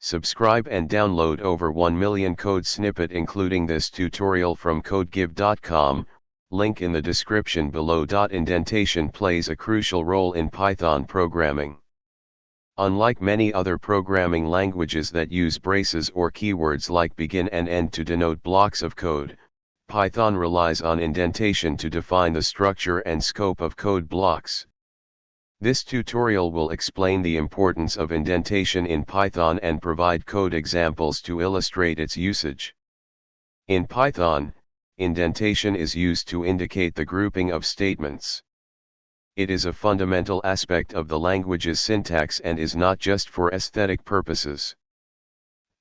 Subscribe and download over 1 million code snippet including this tutorial from codegive.com, link in the description below. Indentation plays a crucial role in Python programming. Unlike many other programming languages that use braces or keywords like begin and end to denote blocks of code, Python relies on indentation to define the structure and scope of code blocks. This tutorial will explain the importance of indentation in Python and provide code examples to illustrate its usage. In Python, indentation is used to indicate the grouping of statements. It is a fundamental aspect of the language's syntax and is not just for aesthetic purposes.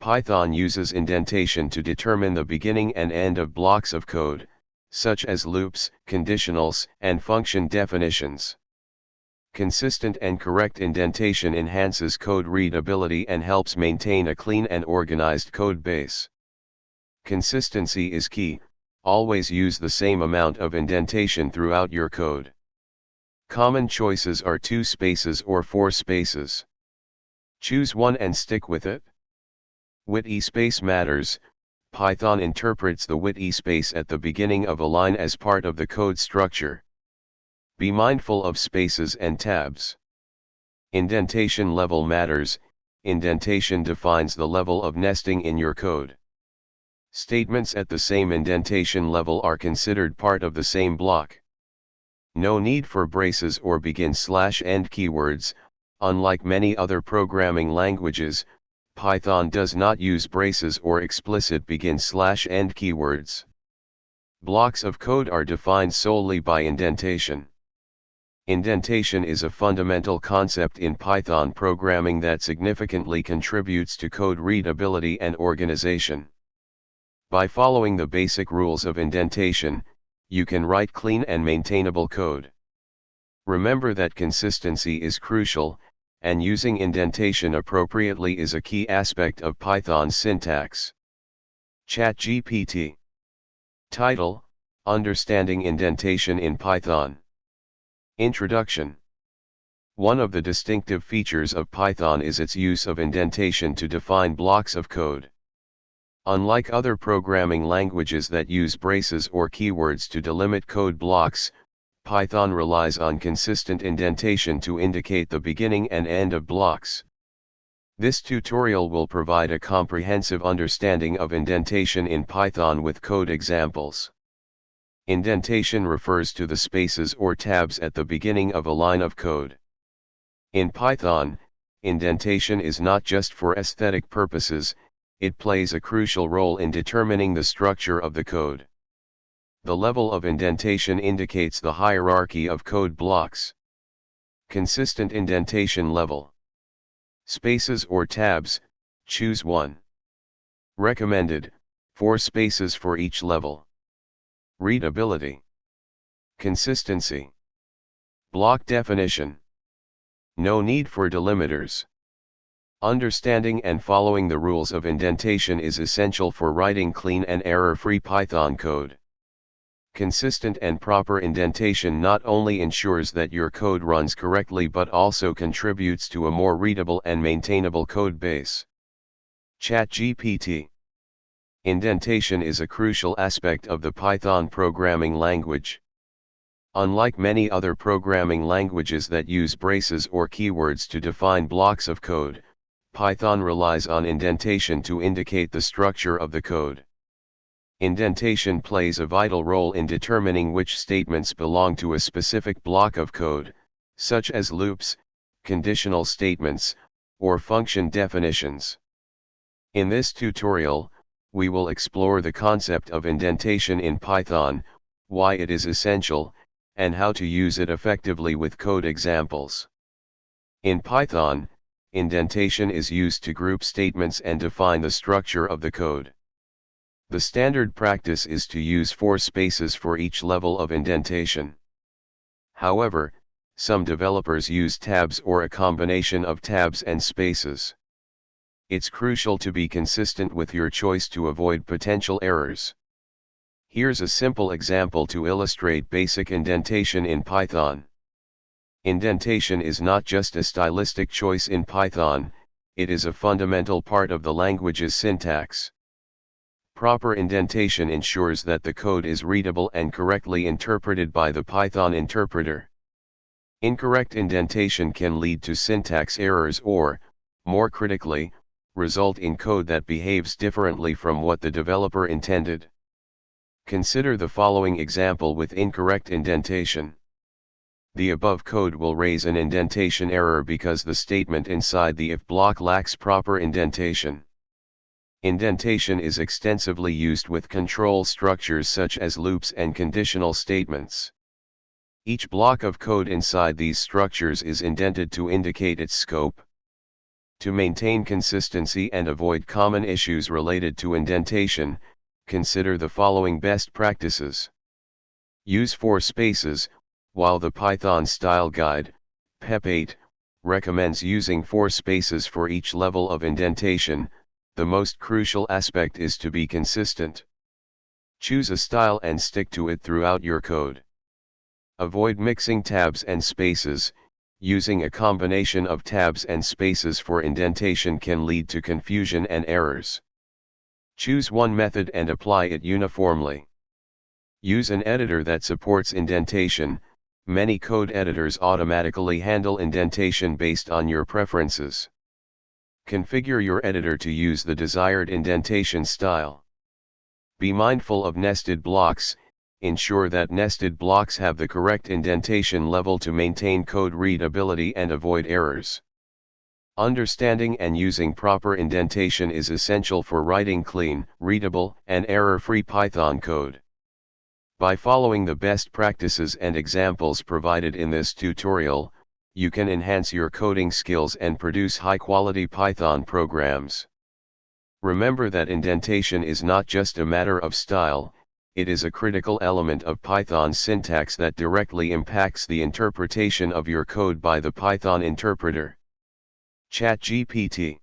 Python uses indentation to determine the beginning and end of blocks of code, such as loops, conditionals, and function definitions. Consistent and correct indentation enhances code readability and helps maintain a clean and organized code base. Consistency is key. Always use the same amount of indentation throughout your code. Common choices are 2 spaces or 4 spaces. Choose one and stick with it. Witty space matters. Python interprets the witty space at the beginning of a line as part of the code structure. Be mindful of spaces and tabs. Indentation level matters. Indentation defines the level of nesting in your code. Statements at the same indentation level are considered part of the same block. No need for braces or begin/end keywords. Unlike many other programming languages, Python does not use braces or explicit begin/end keywords. Blocks of code are defined solely by indentation. Indentation is a fundamental concept in Python programming that significantly contributes to code readability and organization. By following the basic rules of indentation, you can write clean and maintainable code. Remember that consistency is crucial, and using indentation appropriately is a key aspect of Python's syntax. ChatGPT. Title: Understanding Indentation in Python. Introduction. One of the distinctive features of Python is its use of indentation to define blocks of code. Unlike other programming languages that use braces or keywords to delimit code blocks, Python relies on consistent indentation to indicate the beginning and end of blocks. This tutorial will provide a comprehensive understanding of indentation in Python with code examples. Indentation refers to the spaces or tabs at the beginning of a line of code. In Python, indentation is not just for aesthetic purposes, it plays a crucial role in determining the structure of the code. The level of indentation indicates the hierarchy of code blocks. Consistent indentation level. Spaces or tabs, choose one. Recommended, 4 spaces for each level. Readability. Consistency. Block definition. No need for delimiters. Understanding and following the rules of indentation is essential for writing clean and error-free Python code. Consistent and proper indentation not only ensures that your code runs correctly but also contributes to a more readable and maintainable code base. ChatGPT. Indentation is a crucial aspect of the Python programming language. Unlike many other programming languages that use braces or keywords to define blocks of code, Python relies on indentation to indicate the structure of the code. Indentation plays a vital role in determining which statements belong to a specific block of code, such as loops, conditional statements, or function definitions. In this tutorial, we will explore the concept of indentation in Python, why it is essential, and how to use it effectively with code examples. In Python, indentation is used to group statements and define the structure of the code. The standard practice is to use 4 spaces for each level of indentation. However, some developers use tabs or a combination of tabs and spaces. It's crucial to be consistent with your choice to avoid potential errors. Here's a simple example to illustrate basic indentation in Python. Indentation is not just a stylistic choice in Python, it is a fundamental part of the language's syntax. Proper indentation ensures that the code is readable and correctly interpreted by the Python interpreter. Incorrect indentation can lead to syntax errors or, more critically, result in code that behaves differently from what the developer intended. Consider the following example with incorrect indentation. The above code will raise an indentation error because the statement inside the if block lacks proper indentation. Indentation is extensively used with control structures such as loops and conditional statements. Each block of code inside these structures is indented to indicate its scope. To maintain consistency and avoid common issues related to indentation, consider the following best practices. Use 4 spaces. While the Python style guide, PEP 8, recommends using 4 spaces for each level of indentation, the most crucial aspect is to be consistent. Choose a style and stick to it throughout your code. Avoid mixing tabs and spaces. Using a combination of tabs and spaces for indentation can lead to confusion and errors. Choose one method and apply it uniformly. Use an editor that supports indentation. Many code editors automatically handle indentation based on your preferences. Configure your editor to use the desired indentation style. Be mindful of nested blocks. Ensure that nested blocks have the correct indentation level to maintain code readability and avoid errors. Understanding and using proper indentation is essential for writing clean, readable, and error-free Python code. By following the best practices and examples provided in this tutorial, you can enhance your coding skills and produce high-quality Python programs. Remember that indentation is not just a matter of style, it is a critical element of Python's syntax that directly impacts the interpretation of your code by the Python interpreter. ChatGPT